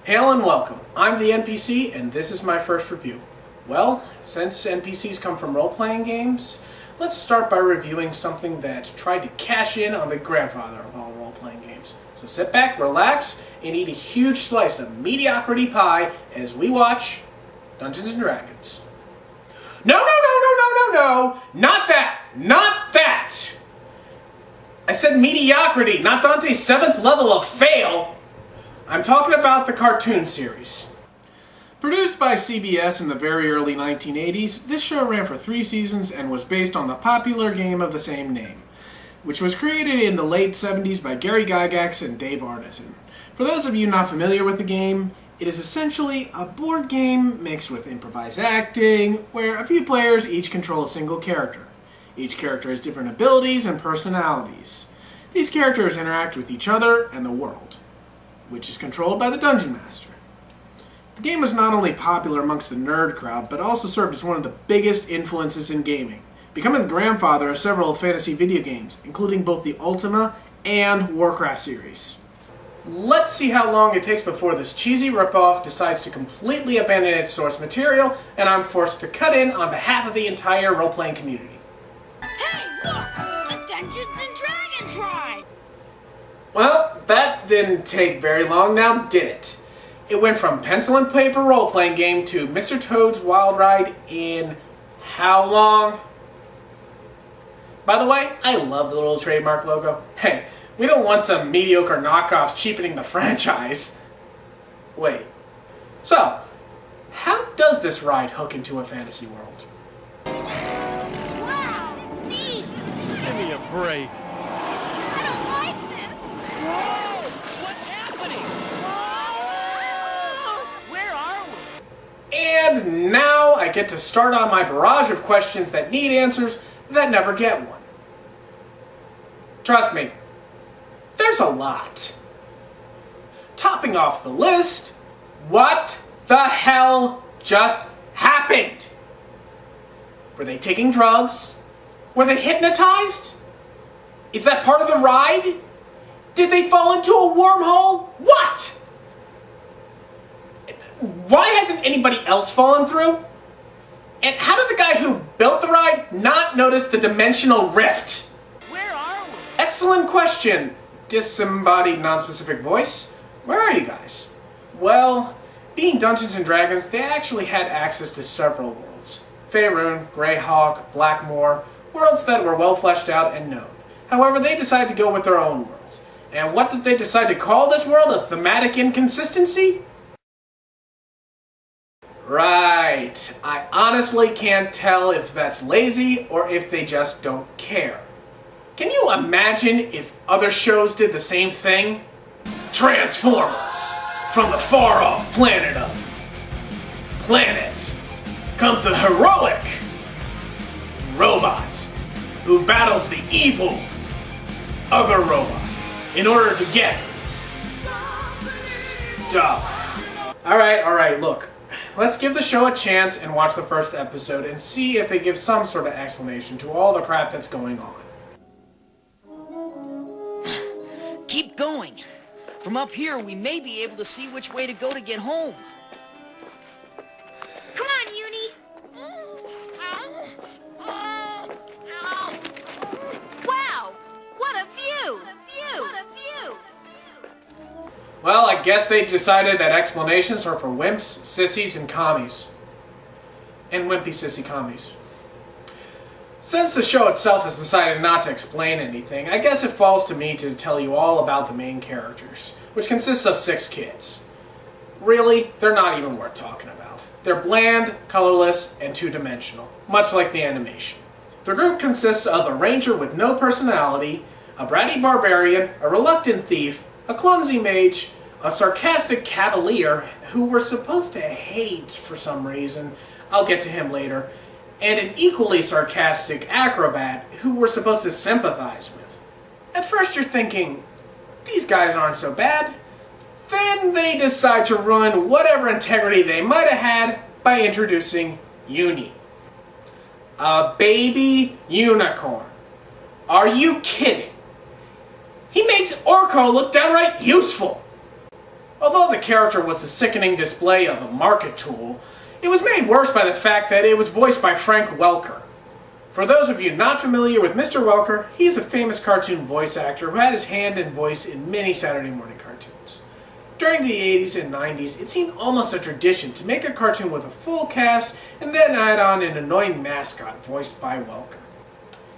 Hail and welcome. I'm the NPC and this is my first review. Well, since NPCs come from role-playing games, let's start by reviewing something that tried to cash in on the grandfather of all role-playing games. So sit back, relax, and eat a huge slice of mediocrity pie as we watch Dungeons & Dragons. No! Not that! Not that! I said mediocrity, not Dante's 7th level of fail. I'm talking about the cartoon series. Produced by CBS in the very early 1980s, this show ran for 3 seasons and was based on the popular game of the same name, which was created in the late 70s by Gary Gygax and Dave Arneson. For those of you not familiar with the game, it is essentially a board game mixed with improvised acting, where a few players each control a single character. Each character has different abilities and personalities. These characters interact with each other and the world, which is controlled by the Dungeon Master. The game was not only popular amongst the nerd crowd, but also served as one of the biggest influences in gaming, becoming the grandfather of several fantasy video games, including both the Ultima and Warcraft series. Let's see how long it takes before this cheesy ripoff decides to completely abandon its source material, and I'm forced to cut in on behalf of the entire role-playing community. Hey, look! The Dungeons and Dragons ride! Well, that didn't take very long now, did it? It went from pencil and paper role-playing game to Mr. Toad's Wild Ride in how long? By the way, I love the little trademark logo. Hey, we don't want some mediocre knockoffs cheapening the franchise. Wait. So, how does this ride hook into a fantasy world? Wow, neat! Give me a break. I don't like this! Whoa! What's happening? Whoa! Where are we? And now I get to start on my barrage of questions that need answers that never get one. Trust me, there's a lot. Topping off the list, what the hell just happened? Were they taking drugs? Were they hypnotized? Is that part of the ride? Did they fall into a wormhole? What? Why hasn't anybody else fallen through? And how did the guy who built the ride not notice the dimensional rift? Where are we? Excellent question, disembodied non-specific voice. Where are you guys? Well, being Dungeons & Dragons, they actually had access to several worlds. Faerun, Greyhawk, Blackmoor, worlds that were well fleshed out and known. However, they decided to go with their own worlds. And what did they decide to call this world? A thematic inconsistency? Right. I honestly can't tell if that's lazy or if they just don't care. Can you imagine if other shows did the same thing? Transformers! From the far-off planet comes the heroic robot who battles the evil other robot in order to get stuff. Alright, look. Let's give the show a chance and watch the first episode and see if they give some sort of explanation to all the crap that's going on. Keep going. From up here, we may be able to see which way to go to get home. Come on, Uni! Wow! What a view! What a view! Well, I guess they decided that explanations are for wimps, sissies, and commies. And wimpy sissy commies. Since the show itself has decided not to explain anything, I guess it falls to me to tell you all about the main characters, which consists of 6 kids. Really, they're not even worth talking about. They're bland, colorless, and two-dimensional, much like the animation. The group consists of a ranger with no personality, a bratty barbarian, a reluctant thief, a clumsy mage, a sarcastic cavalier who we're supposed to hate for some reason, I'll get to him later, and an equally sarcastic acrobat who we're supposed to sympathize with. At first you're thinking, these guys aren't so bad. Then they decide to ruin whatever integrity they might have had by introducing Uni. A baby unicorn. Are you kidding? He makes Orko look downright useful. Although the character was a sickening display of a market tool, it was made worse by the fact that it was voiced by Frank Welker. For those of you not familiar with Mr. Welker, he's a famous cartoon voice actor who had his hand and voice in many Saturday morning cartoons. During the 80s and 90s, it seemed almost a tradition to make a cartoon with a full cast and then add on an annoying mascot voiced by Welker.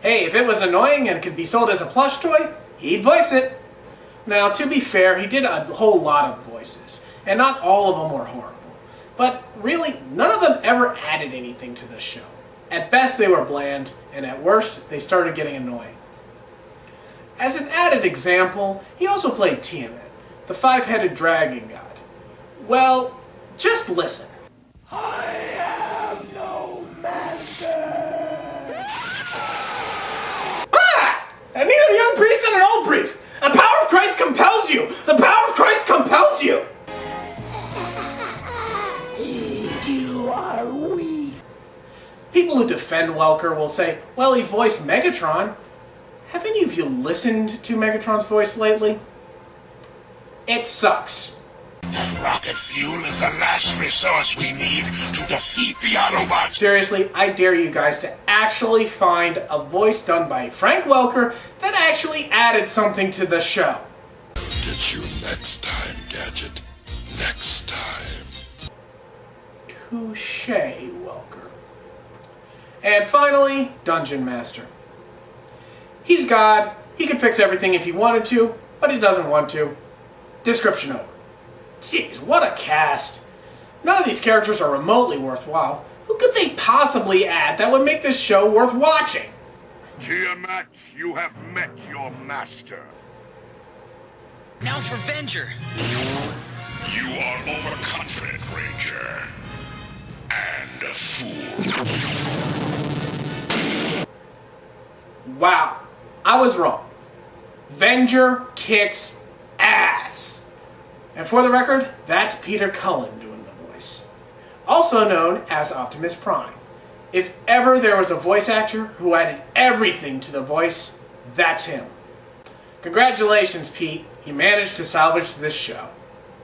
Hey, if it was annoying and could be sold as a plush toy, he'd voice it. Now, to be fair, he did a whole lot of voices, and not all of them were horrible. But really, none of them ever added anything to the show. At best, they were bland, and at worst, they started getting annoying. As an added example, he also played Tiamat, the five-headed dragon god. Well, just listen. I have no master. Ah! And neither the young priest and an old priest. The power of Christ compels you. The power of Christ compels you. You are weak. People who defend Welker will say, well, he voiced Megatron. Have any of you listened to Megatron's voice lately? It sucks. That rocket fuel is the last resource we need to defeat the Autobots. Seriously, I dare you guys to actually find a voice done by Frank Welker that actually added something to the show. Get you next time, Gadget. Next time. Touche, Welker. And finally, Dungeon Master. He's God. He could fix everything if he wanted to, but he doesn't want to. Description over. Jeez, what a cast. None of these characters are remotely worthwhile. Who could they possibly add that would make this show worth watching? Tiamat, you have met your master. Now for Venger. You are overconfident, Ranger. And a fool. Wow, I was wrong. Venger kicks ass. And for the record, that's Peter Cullen doing the voice. Also known as Optimus Prime. If ever there was a voice actor who added everything to the voice, that's him. Congratulations, Pete. You managed to salvage this show.